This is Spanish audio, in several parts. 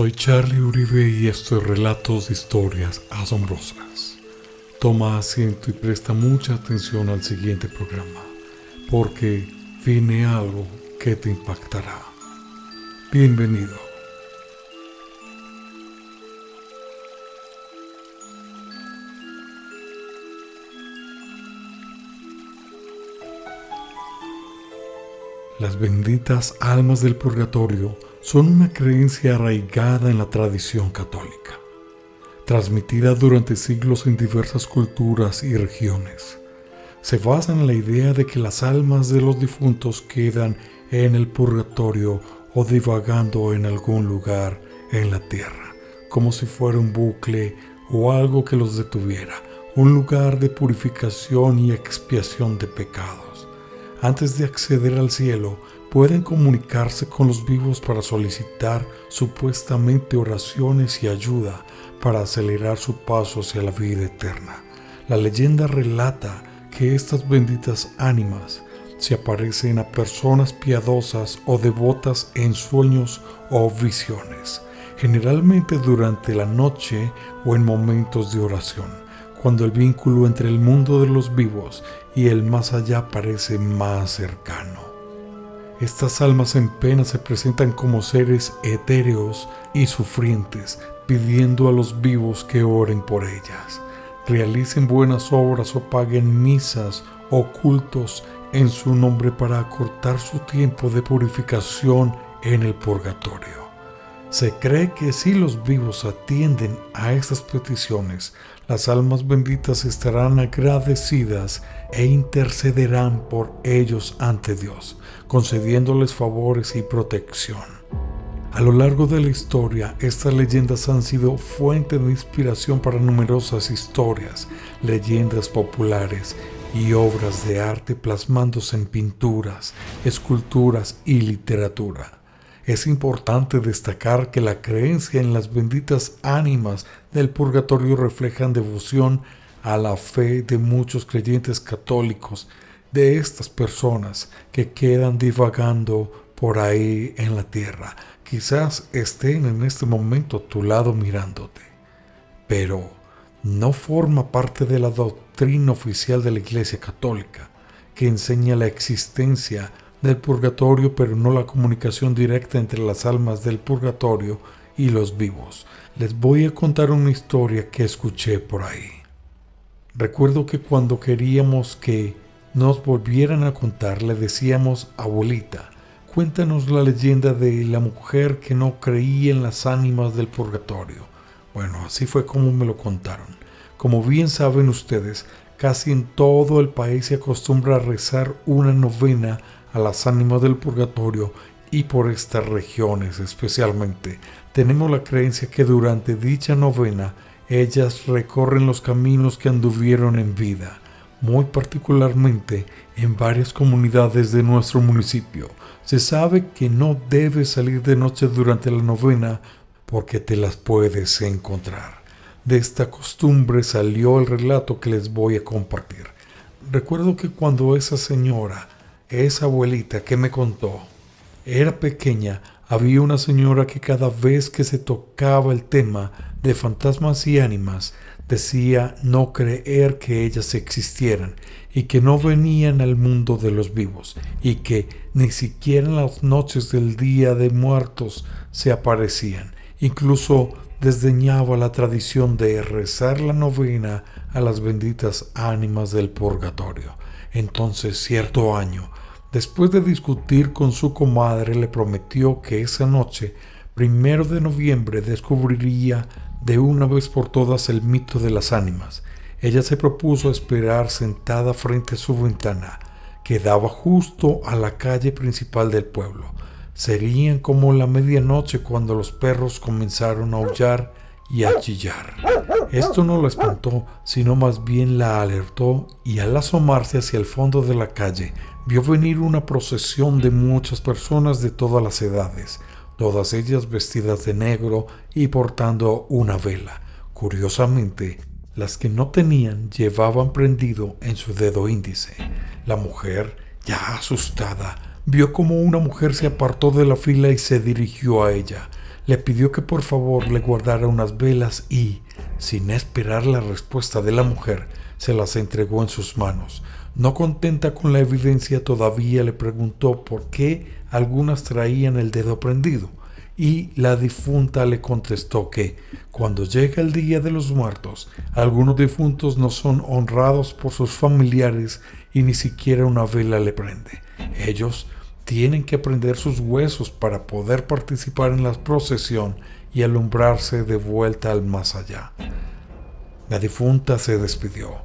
Soy Charlie Uribe y esto es Relatos de Historias Asombrosas. Toma asiento y presta mucha atención al siguiente programa, porque viene algo que te impactará. Bienvenido. Las benditas almas del purgatorio son una creencia arraigada en la tradición católica, transmitida durante siglos en diversas culturas y regiones. Se basa en la idea de que las almas de los difuntos quedan en el purgatorio o divagando en algún lugar en la tierra, como si fuera un bucle o algo que los detuviera, un lugar de purificación y expiación de pecados. Antes de acceder al cielo, pueden comunicarse con los vivos para solicitar supuestamente oraciones y ayuda para acelerar su paso hacia la vida eterna. La leyenda relata que estas benditas ánimas se aparecen a personas piadosas o devotas en sueños o visiones, generalmente durante la noche o en momentos de oración, cuando el vínculo entre el mundo de los vivos y el más allá parece más cercano. Estas almas en pena se presentan como seres etéreos y sufrientes, pidiendo a los vivos que oren por ellas, realicen buenas obras o paguen misas o cultos en su nombre para acortar su tiempo de purificación en el purgatorio. Se cree que si los vivos atienden a estas peticiones, las almas benditas estarán agradecidas e intercederán por ellos ante Dios, concediéndoles favores y protección. A lo largo de la historia, estas leyendas han sido fuente de inspiración para numerosas historias, leyendas populares y obras de arte plasmándose en pinturas, esculturas y literatura. Es importante destacar que la creencia en las benditas ánimas del purgatorio reflejan devoción a la fe de muchos creyentes católicos, de estas personas que quedan divagando por ahí en la tierra. Quizás estén en este momento a tu lado mirándote, pero no forma parte de la doctrina oficial de la Iglesia Católica, que enseña la existencia del purgatorio, pero no la comunicación directa entre las almas del purgatorio y los vivos. Les voy a contar una historia que escuché por ahí. Recuerdo que cuando queríamos que nos volvieran a contar, le decíamos: abuelita, cuéntanos la leyenda de la mujer que no creía en las ánimas del purgatorio. Bueno, así fue como me lo contaron. Como bien saben ustedes, casi en todo el país se acostumbra a rezar una novena a las ánimas del purgatorio, y por estas regiones especialmente tenemos la creencia que durante dicha novena ellas recorren los caminos que anduvieron en vida. Muy particularmente en varias comunidades de nuestro municipio se sabe que no debes salir de noche durante la novena porque te las puedes encontrar. De esta costumbre salió el relato que les voy a compartir. Recuerdo que cuando esa abuelita que me contó era pequeña, había una señora que cada vez que se tocaba el tema de fantasmas y ánimas decía no creer que ellas existieran y que no venían al mundo de los vivos y que ni siquiera en las noches del Día de Muertos se aparecían. Incluso desdeñaba la tradición de rezar la novena a las benditas ánimas del purgatorio. Entonces, cierto año, después de discutir con su comadre, le prometió que esa noche, 1 de noviembre, descubriría de una vez por todas el mito de las ánimas. Ella se propuso esperar sentada frente a su ventana, que daba justo a la calle principal del pueblo. Serían como la medianoche cuando los perros comenzaron a aullar y a chillar. Esto no la espantó, sino más bien la alertó, y al asomarse hacia el fondo de la calle, vio venir una procesión de muchas personas de todas las edades, todas ellas vestidas de negro y portando una vela. Curiosamente, las que no tenían llevaban prendido en su dedo índice. La mujer, ya asustada, vio como una mujer se apartó de la fila y se dirigió a ella. le pidió que por favor le guardara unas velas y, sin esperar la respuesta de la mujer, se las entregó en sus manos. No contenta con la evidencia, todavía le preguntó por qué algunas traían el dedo prendido, y la difunta le contestó que, cuando llega el Día de los Muertos, algunos difuntos no son honrados por sus familiares y ni siquiera una vela le prende. Ellos tienen que prender sus huesos para poder participar en la procesión y alumbrarse de vuelta al más allá. La difunta se despidió,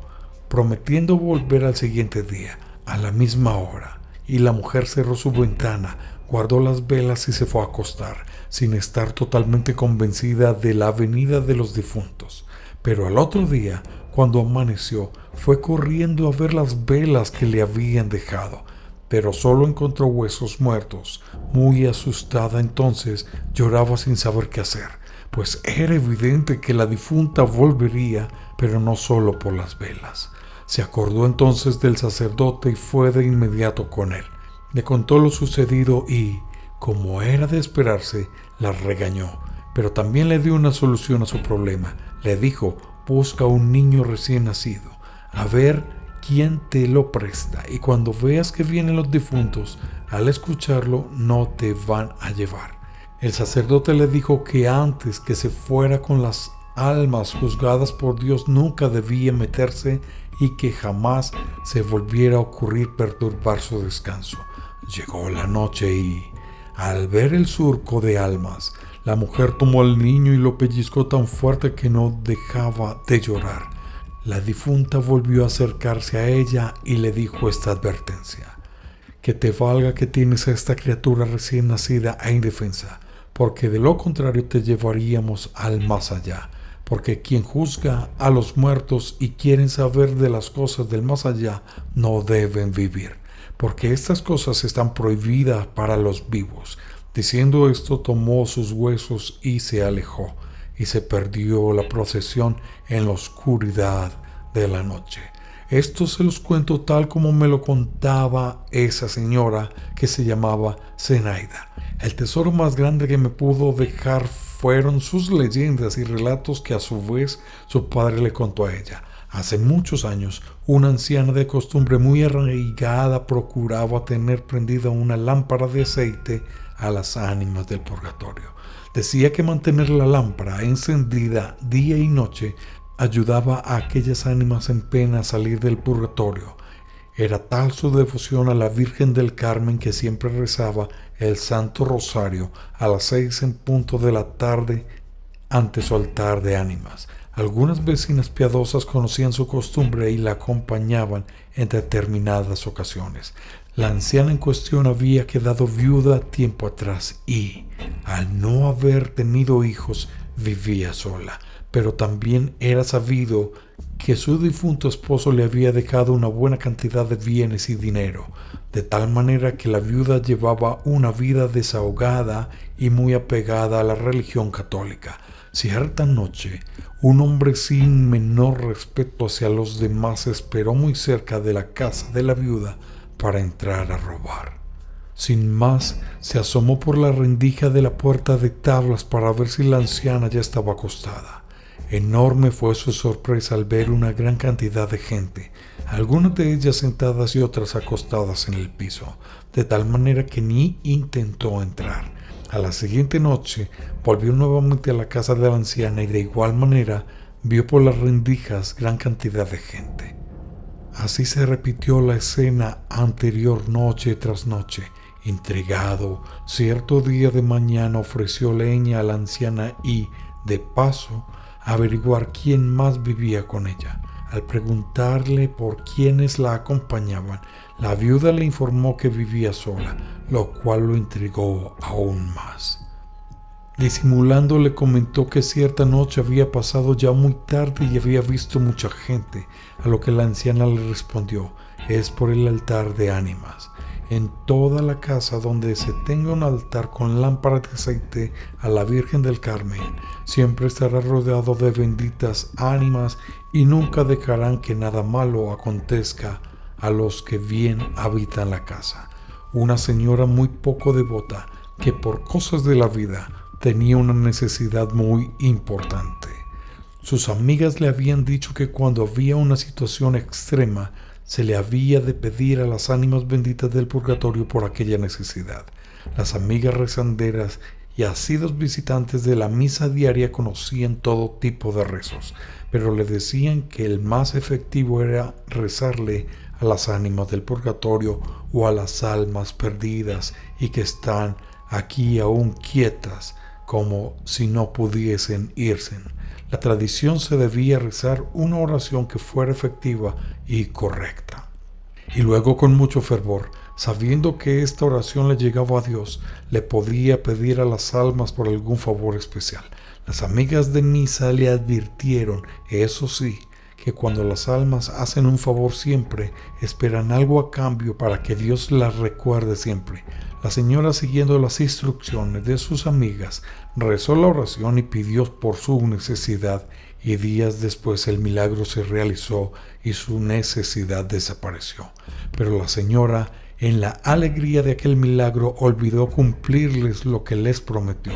prometiendo volver al siguiente día, a la misma hora, y la mujer cerró su ventana, guardó las velas y se fue a acostar, sin estar totalmente convencida de la venida de los difuntos. Pero al otro día, cuando amaneció, fue corriendo a ver las velas que le habían dejado, pero solo encontró huesos muertos. Muy asustada entonces, lloraba sin saber qué hacer, pues era evidente que la difunta volvería, pero no solo por las velas. Se acordó entonces del sacerdote y fue de inmediato con él. Le contó lo sucedido y, como era de esperarse, la regañó, pero también le dio una solución a su problema. Le dijo: busca un niño recién nacido, a ver quién te lo presta, y cuando veas que vienen los difuntos, al escucharlo no te van a llevar. El sacerdote le dijo que antes que se fuera con las almas juzgadas por Dios nunca debía meterse y que jamás se volviera a ocurrir perturbar su descanso. Llegó la noche y, al ver el surco de almas, la mujer tomó al niño y lo pellizcó tan fuerte que no dejaba de llorar. La difunta volvió a acercarse a ella y le dijo esta advertencia: que te valga que tienes a esta criatura recién nacida e indefensa, porque de lo contrario te llevaríamos al más allá. Porque quien juzga a los muertos y quieren saber de las cosas del más allá no deben vivir, porque estas cosas están prohibidas para los vivos. Diciendo esto, tomó sus huesos y se alejó, y se perdió la procesión en la oscuridad de la noche. Esto se los cuento tal como me lo contaba esa señora que se llamaba Zenaida. El tesoro más grande que me pudo dejar fueron sus leyendas y relatos que a su vez su padre le contó a ella. Hace muchos años, una anciana de costumbre muy arraigada procuraba tener prendida una lámpara de aceite a las ánimas del purgatorio. Decía que mantener la lámpara encendida día y noche ayudaba a aquellas ánimas en pena a salir del purgatorio. Era tal su devoción a la Virgen del Carmen que siempre rezaba el Santo Rosario a las 6 en punto de la tarde ante su altar de ánimas. Algunas vecinas piadosas conocían su costumbre y la acompañaban en determinadas ocasiones. La anciana en cuestión había quedado viuda tiempo atrás y, al no haber tenido hijos, vivía sola. Pero también era sabido que su difunto esposo le había dejado una buena cantidad de bienes y dinero, de tal manera que la viuda llevaba una vida desahogada y muy apegada a la religión católica. Cierta noche, un hombre sin menor respeto hacia los demás esperó muy cerca de la casa de la viuda para entrar a robar. Sin más, se asomó por la rendija de la puerta de tablas para ver si la anciana ya estaba acostada. Enorme fue su sorpresa al ver una gran cantidad de gente, algunas de ellas sentadas y otras acostadas en el piso, de tal manera que ni intentó entrar. A la siguiente noche volvió nuevamente a la casa de la anciana y de igual manera vio por las rendijas gran cantidad de gente. Así se repitió la escena anterior noche tras noche. Intrigado, cierto día de mañana ofreció leña a la anciana y, de paso, averiguar quién más vivía con ella. Al preguntarle por quiénes la acompañaban, la viuda le informó que vivía sola, lo cual lo intrigó aún más. Disimulando le comentó que cierta noche había pasado ya muy tarde y había visto mucha gente, a lo que la anciana le respondió: es por el altar de ánimas. En toda la casa donde se tenga un altar con lámpara de aceite a la Virgen del Carmen, siempre estará rodeado de benditas ánimas y nunca dejarán que nada malo acontezca a los que bien habitan la casa. Una señora muy poco devota, que por cosas de la vida tenía una necesidad muy importante. Sus amigas le habían dicho que cuando había una situación extrema, se le había de pedir a las ánimas benditas del purgatorio por aquella necesidad. Las amigas rezanderas y asiduos visitantes de la misa diaria conocían todo tipo de rezos, pero le decían que el más efectivo era rezarle a las ánimas del purgatorio o a las almas perdidas y que están aquí aún quietas, como si no pudiesen irse. La tradición se debía rezar una oración que fuera efectiva y correcta. Y luego, con mucho fervor, sabiendo que esta oración le llegaba a Dios, le podía pedir a las almas por algún favor especial. Las amigas de misa le advirtieron, eso sí, que cuando las almas hacen un favor siempre, esperan algo a cambio para que Dios las recuerde siempre. La señora, siguiendo las instrucciones de sus amigas, rezó la oración y pidió por su necesidad, y días después el milagro se realizó y su necesidad desapareció. Pero la señora, en la alegría de aquel milagro, olvidó cumplirles lo que les prometió.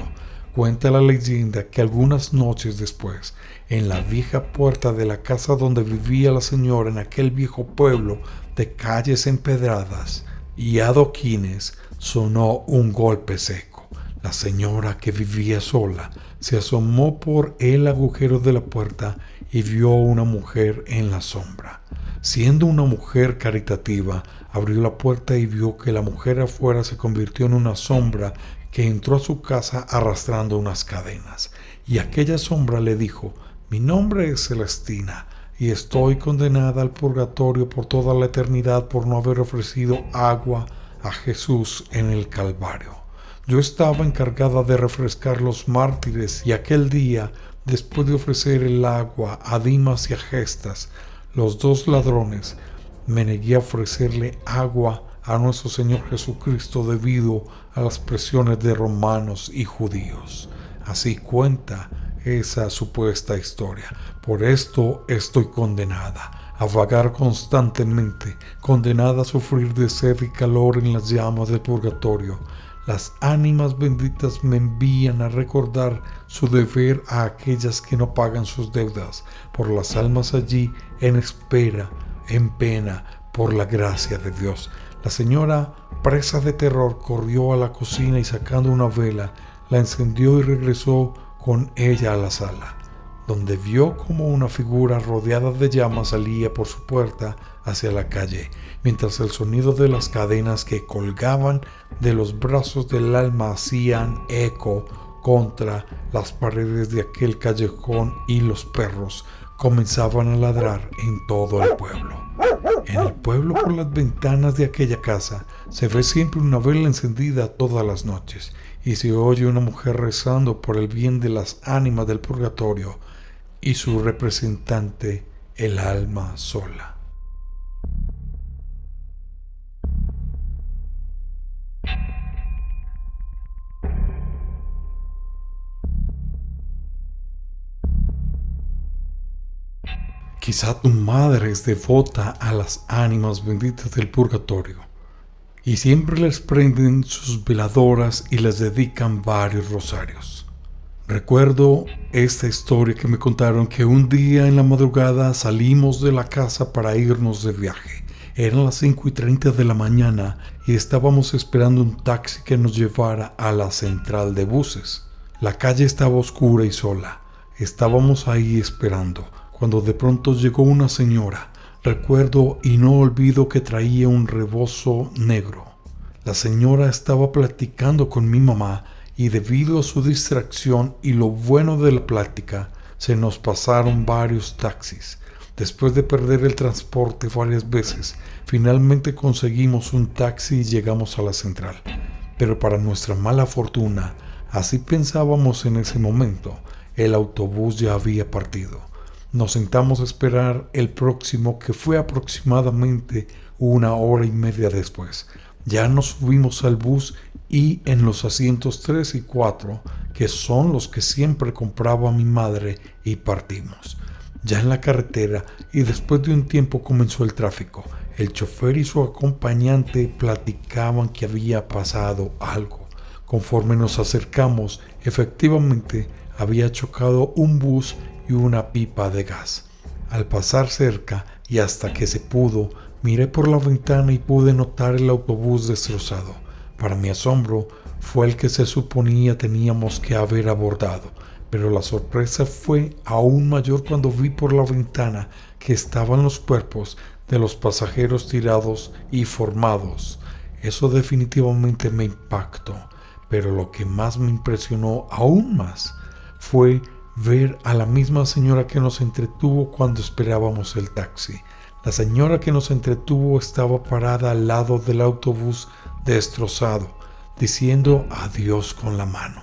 Cuenta la leyenda que algunas noches después, en la vieja puerta de la casa donde vivía la señora en aquel viejo pueblo de calles empedradas y adoquines, sonó un golpe seco. La señora, que vivía sola, se asomó por el agujero de la puerta y vio una mujer en la sombra. Siendo una mujer caritativa, abrió la puerta y vio que la mujer afuera se convirtió en una sombra que entró a su casa arrastrando unas cadenas. Y aquella sombra le dijo: «Mi nombre es Celestina y estoy condenada al purgatorio por toda la eternidad por no haber ofrecido agua a Jesús en el Calvario. Yo estaba encargada de refrescar los mártires y aquel día, después de ofrecer el agua a Dimas y a Gestas, los dos ladrones, me negué a ofrecerle agua a nuestro Señor Jesucristo debido a las presiones de romanos y judíos». Así cuenta esa supuesta historia. Por esto estoy condenada a vagar constantemente, condenada a sufrir de sed y calor en las llamas del purgatorio. Las ánimas benditas me envían a recordar su deber a aquellas que no pagan sus deudas, por las almas allí en espera, en pena, por la gracia de Dios. La señora, presa de terror, corrió a la cocina y, sacando una vela, la encendió y regresó con ella a la sala, donde vio como una figura rodeada de llamas salía por su puerta hacia la calle, mientras el sonido de las cadenas que colgaban de los brazos del alma hacían eco contra las paredes de aquel callejón y los perros comenzaban a ladrar en todo el pueblo. En el pueblo, por las ventanas de aquella casa, se ve siempre una vela encendida todas las noches, y se oye una mujer rezando por el bien de las ánimas del purgatorio y su representante, el alma sola. Quizá tu madre es devota a las ánimas benditas del purgatorio y siempre les prenden sus veladoras y les dedican varios rosarios. Recuerdo esta historia que me contaron, que un día en la madrugada salimos de la casa para irnos de viaje. Eran las 5:30 de la mañana y estábamos esperando un taxi que nos llevara a la central de buses. La calle estaba oscura y sola. Estábamos ahí esperando, cuando de pronto llegó una señora. Recuerdo y no olvido que traía un rebozo negro. La señora estaba platicando con mi mamá y, debido a su distracción y lo bueno de la plática, se nos pasaron varios taxis. Después de perder el transporte varias veces, finalmente conseguimos un taxi y llegamos a la central. Pero para nuestra mala fortuna, así pensábamos en ese momento, el autobús ya había partido. Nos sentamos a esperar el próximo, que fue aproximadamente 1 hora y media después. Ya nos subimos al bus y en los asientos 3 y 4, que son los que siempre compraba mi madre, y partimos. Ya en la carretera, y después de un tiempo, comenzó el tráfico. El chofer y su acompañante platicaban que había pasado algo. Conforme nos acercamos, efectivamente había chocado un bus y una pipa de gas. Al pasar cerca y hasta que se pudo, miré por la ventana y pude notar el autobús destrozado. Para mi asombro, fue el que se suponía teníamos que haber abordado, pero la sorpresa fue aún mayor cuando vi por la ventana que estaban los cuerpos de los pasajeros tirados y formados. Eso definitivamente me impactó, pero lo que más me impresionó aún más fue ver a la misma señora que nos entretuvo cuando esperábamos el taxi. La señora que nos entretuvo estaba parada al lado del autobús destrozado, diciendo adiós con la mano.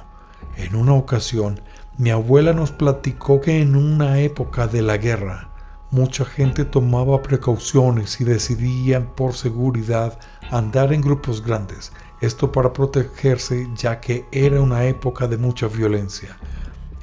En una ocasión, mi abuela nos platicó que en una época de la guerra, mucha gente tomaba precauciones y decidían por seguridad andar en grupos grandes, esto para protegerse ya que era una época de mucha violencia.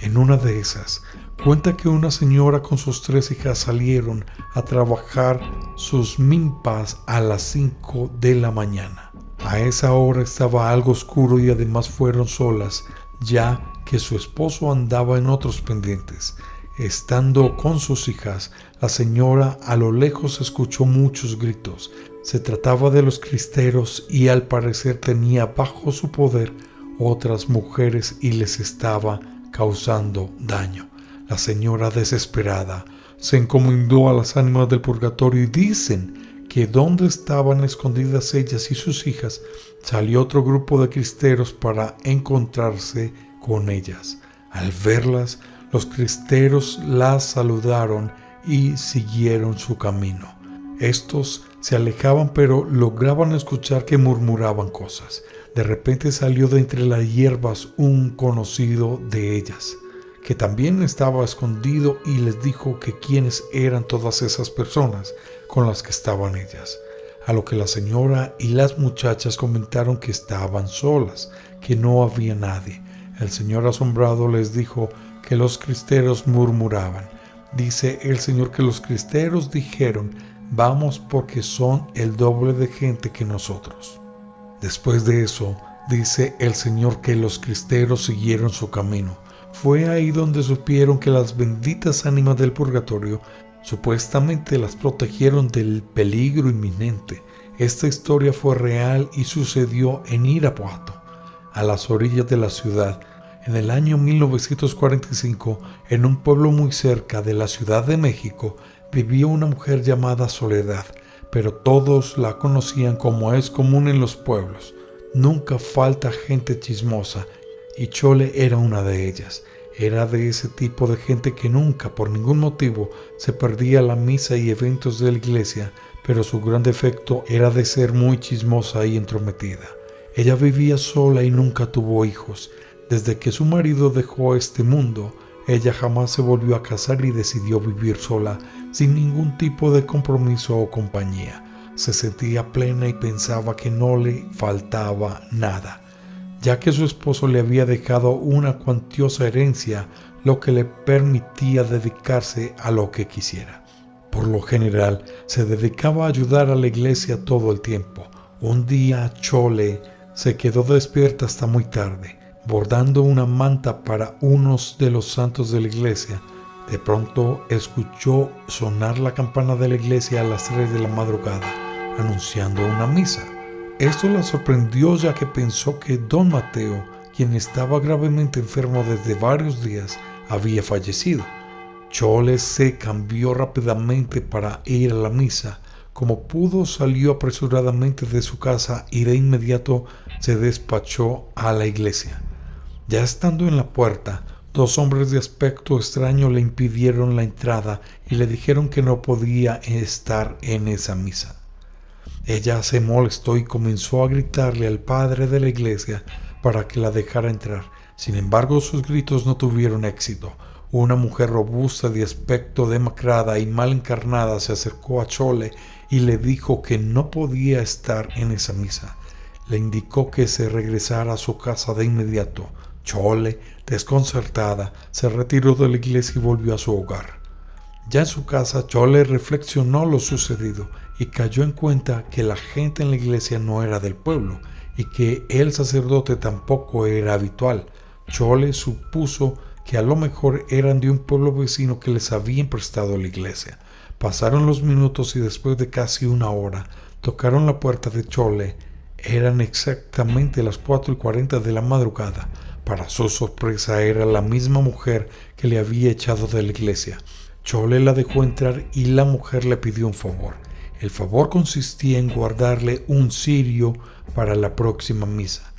En una de esas, cuenta que una señora con sus 3 hijas salieron a trabajar sus milpas a las 5 de la mañana. A esa hora estaba algo oscuro y además fueron solas, ya que su esposo andaba en otros pendientes. Estando con sus hijas, la señora a lo lejos escuchó muchos gritos. Se trataba de los cristeros y al parecer tenía bajo su poder otras mujeres y les estaba causando daño. La señora, desesperada, se encomendó a las ánimas del purgatorio y dicen que donde estaban escondidas ellas y sus hijas, salió otro grupo de cristeros para encontrarse con ellas. Al verlas, los cristeros las saludaron y siguieron su camino. Estos se alejaban, pero lograban escuchar que murmuraban cosas. De repente salió de entre las hierbas un conocido de ellas, que también estaba escondido, y les dijo que quiénes eran todas esas personas con las que estaban ellas. A lo que la señora y las muchachas comentaron que estaban solas, que no había nadie. El señor, asombrado, les dijo que los cristeros murmuraban. Dice el señor que los cristeros dijeron: vamos porque son el doble de gente que nosotros. Después de eso, dice el señor que los cristeros siguieron su camino. Fue ahí donde supieron que las benditas ánimas del purgatorio supuestamente las protegieron del peligro inminente. Esta historia fue real y sucedió en Irapuato, a las orillas de la ciudad, en el año 1945, en un pueblo muy cerca de la Ciudad de México, vivía una mujer llamada Soledad, pero todos la conocían como es común en los pueblos. Nunca falta gente chismosa, y Chole era una de ellas. Era de ese tipo de gente que nunca, por ningún motivo, se perdía la misa y eventos de la iglesia, pero su gran defecto era de ser muy chismosa y entrometida. Ella vivía sola y nunca tuvo hijos. Desde que su marido dejó este mundo, ella jamás se volvió a casar y decidió vivir sola, sin ningún tipo de compromiso o compañía. Se sentía plena y pensaba que no le faltaba nada, ya que su esposo le había dejado una cuantiosa herencia, lo que le permitía dedicarse a lo que quisiera. Por lo general, se dedicaba a ayudar a la iglesia todo el tiempo. Un día, Chole se quedó despierta hasta muy tarde, bordando una manta para unos de los santos de la iglesia. De pronto escuchó sonar la campana de la iglesia a las 3 de la madrugada, anunciando una misa. Esto la sorprendió, ya que pensó que don Mateo, quien estaba gravemente enfermo desde varios días, había fallecido. Chole se cambió rápidamente para ir a la misa. Como pudo, salió apresuradamente de su casa y de inmediato se despachó a la iglesia. Ya estando en la puerta, 2 hombres de aspecto extraño le impidieron la entrada y le dijeron que no podía estar en esa misa. Ella se molestó y comenzó a gritarle al padre de la iglesia para que la dejara entrar. Sin embargo, sus gritos no tuvieron éxito. Una mujer robusta, de aspecto demacrada y mal encarnada, se acercó a Chole y le dijo que no podía estar en esa misa. Le indicó que se regresara a su casa de inmediato. Chole, desconcertada, se retiró de la iglesia y volvió a su hogar. Ya en su casa, Chole reflexionó lo sucedido y cayó en cuenta que la gente en la iglesia no era del pueblo y que el sacerdote tampoco era habitual. Chole supuso que a lo mejor eran de un pueblo vecino que les habían prestado la iglesia. Pasaron los minutos y después de casi una hora tocaron la puerta de Chole. Eran exactamente las 4:40 de la madrugada. Para su sorpresa era la misma mujer que le había echado de la iglesia. Chole la dejó entrar y la mujer le pidió un favor. El favor consistía en guardarle un cirio para la próxima misa.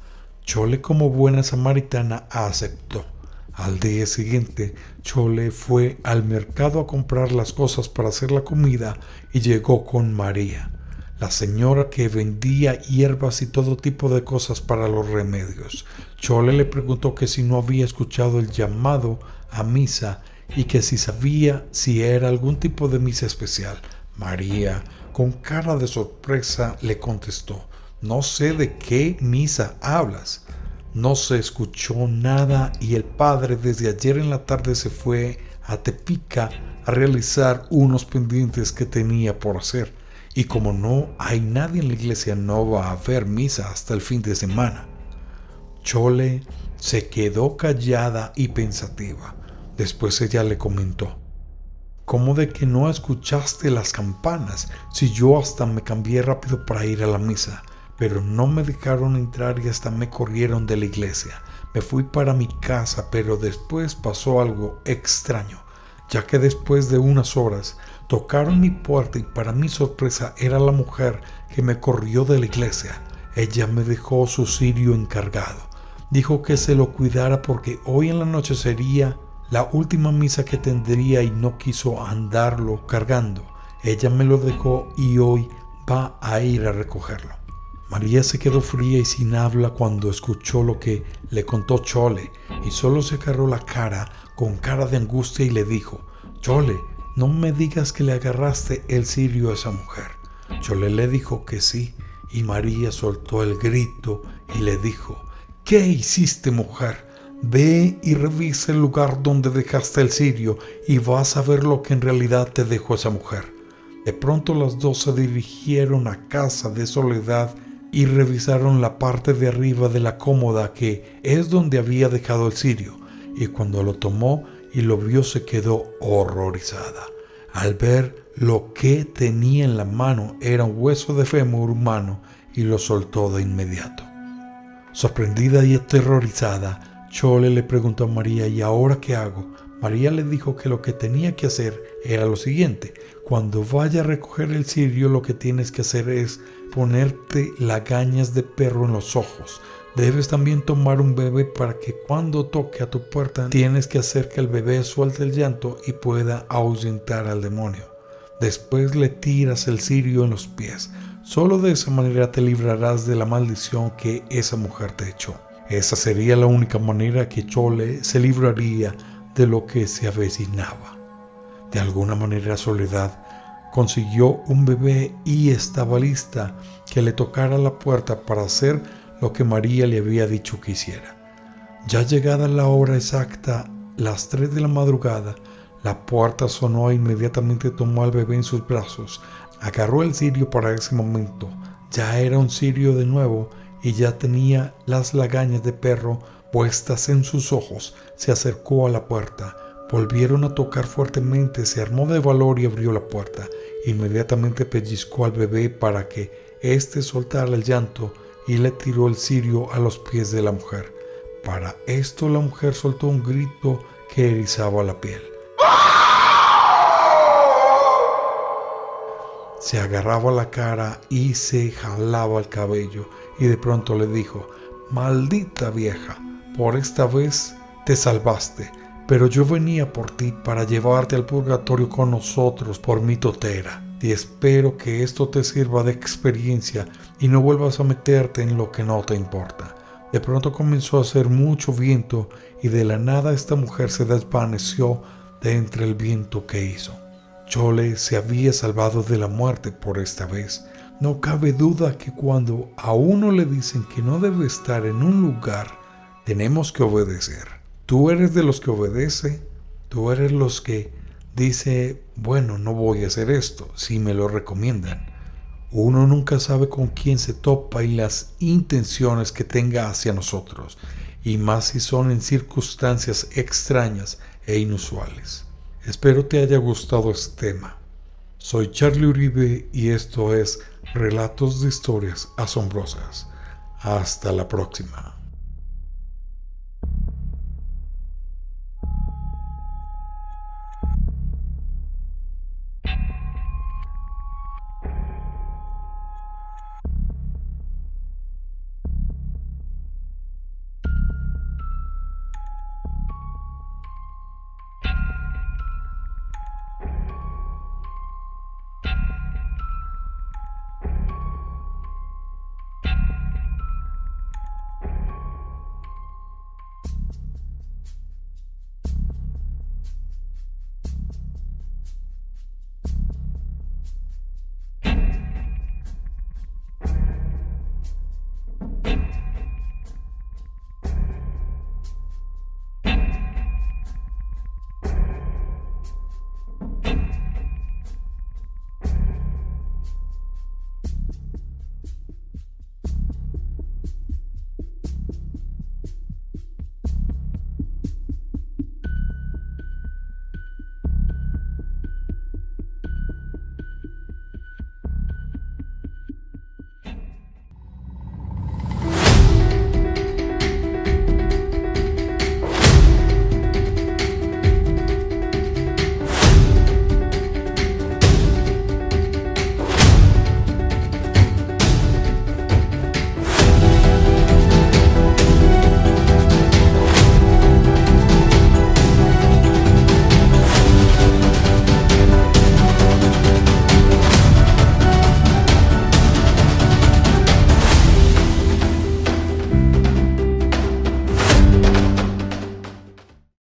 Chole, como buena samaritana, aceptó. Al día siguiente, Chole fue al mercado a comprar las cosas para hacer la comida y llegó con María, la señora que vendía hierbas y todo tipo de cosas para los remedios. Chole le preguntó que si no había escuchado el llamado a misa y que si sabía si era algún tipo de misa especial. María, con cara de sorpresa, le contestó: «No sé de qué misa hablas». No se escuchó nada y el padre desde ayer en la tarde se fue a Tepica a realizar unos pendientes que tenía por hacer. Y como no hay nadie en la iglesia, no va a haber misa hasta el fin de semana. Chole se quedó callada y pensativa. Después ella le comentó: «¿Cómo de que no escuchaste las campanas? Si yo hasta me cambié rápido para ir a la misa, pero no me dejaron entrar y hasta me corrieron de la iglesia. Me fui para mi casa, pero después pasó algo extraño, ya que después de unas horas tocaron mi puerta y para mi sorpresa era la mujer que me corrió de la iglesia. Ella me dejó su cirio encargado. Dijo que se lo cuidara porque hoy en la noche sería la última misa que tendría y no quiso andarlo cargando. Ella me lo dejó y hoy va a ir a recogerlo». María se quedó fría y sin habla cuando escuchó lo que le contó Chole y solo se agarró la cara con cara de angustia y le dijo: «Chole, no me digas que le agarraste el cirio a esa mujer». Chole le dijo que sí y María soltó el grito y le dijo: «¿Qué hiciste, mujer? Ve y revisa el lugar donde dejaste el cirio y vas a ver lo que en realidad te dejó esa mujer». De pronto las dos se dirigieron a casa de Soledad y revisaron la parte de arriba de la cómoda, que es donde había dejado el cirio, y cuando lo tomó y lo vio se quedó horrorizada. Al ver lo que tenía en la mano era un hueso de fémur humano y lo soltó de inmediato. Sorprendida y aterrorizada, Chole le preguntó a María: «¿Y ahora qué hago?». María le dijo que lo que tenía que hacer era lo siguiente: cuando vaya a recoger el cirio, lo que tienes que hacer es ponerte lagañas de perro en los ojos. Debes también tomar un bebé para que cuando toque a tu puerta tienes que hacer que el bebé suelte el llanto y pueda ahuyentar al demonio. Después le tiras el cirio en los pies. Solo de esa manera te librarás de la maldición que esa mujer te echó». Esa sería la única manera que Chole se libraría de lo que se avecinaba. De alguna manera Soledad consiguió un bebé y estaba lista que le tocara la puerta para hacer lo que María le había dicho que hiciera. Ya llegada la hora exacta, las 3 de la madrugada, la puerta sonó e inmediatamente tomó al bebé en sus brazos. Agarró el cirio para ese momento. Ya era un cirio de nuevo y ya tenía las lagañas de perro puestas en sus ojos. Se acercó a la puerta. Volvieron a tocar fuertemente, se armó de valor y abrió la puerta. Inmediatamente pellizcó al bebé para que éste soltara el llanto y le tiró el cirio a los pies de la mujer. Para esto la mujer soltó un grito que erizaba la piel. Se agarraba la cara y se jalaba el cabello y de pronto le dijo: «Maldita vieja, por esta vez te salvaste. Pero yo venía por ti para llevarte al purgatorio con nosotros por mi totera. Y espero que esto te sirva de experiencia y no vuelvas a meterte en lo que no te importa». De pronto comenzó a hacer mucho viento y de la nada esta mujer se desvaneció de entre el viento que hizo. Chole se había salvado de la muerte por esta vez. No cabe duda que cuando a uno le dicen que no debe estar en un lugar, tenemos que obedecer. ¿Tú eres de los que obedece? ¿Tú eres los que dice: bueno, no voy a hacer esto si me lo recomiendan? Uno nunca sabe con quién se topa y las intenciones que tenga hacia nosotros, y más si son en circunstancias extrañas e inusuales. Espero te haya gustado este tema. Soy Charlie Uribe y esto es Relatos de Historias Asombrosas. Hasta la próxima.